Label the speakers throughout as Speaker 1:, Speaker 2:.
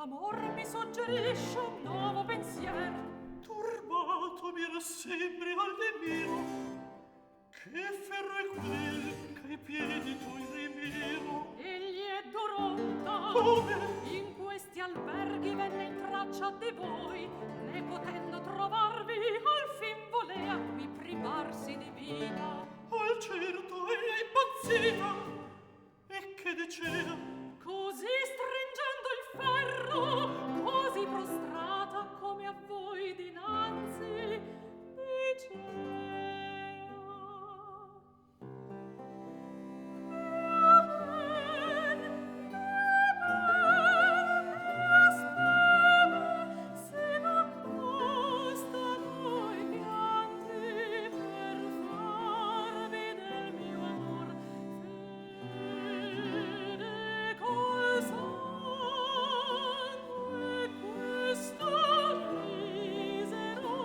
Speaker 1: l'amor mi suggerisce un nuovo pensier.
Speaker 2: Turbato mi rassembri al mio, che ferro è quel che ai piedi tuoi rimiro.
Speaker 1: Egli è Doronta.
Speaker 2: Come?
Speaker 1: In questi alberghi venne in traccia di voi, ne potendo trovarvi al fin volea qui privarsi di vita.
Speaker 2: Al certo egli è impazzita, e che dicea?
Speaker 1: Così stringendo il ferro, così prostrata come a voi dinanzi, diceva: se non costa voi pianti per farvi del mio amor fede col sangue questo misero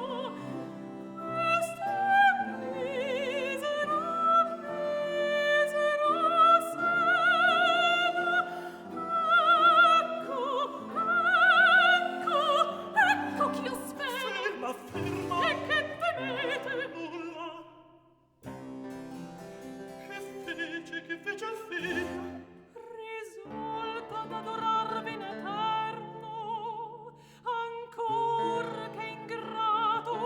Speaker 1: ecco ch'io spero.
Speaker 2: Ferma, ferma!
Speaker 1: E che temete?
Speaker 2: Nulla! Che fece al fine?
Speaker 1: Risulta d'adorarvi in eterno, ancor che ingrato,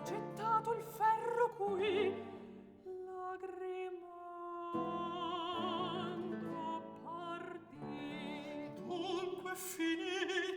Speaker 1: gettato il ferro qui, lagrimando partì.
Speaker 2: Dunque finì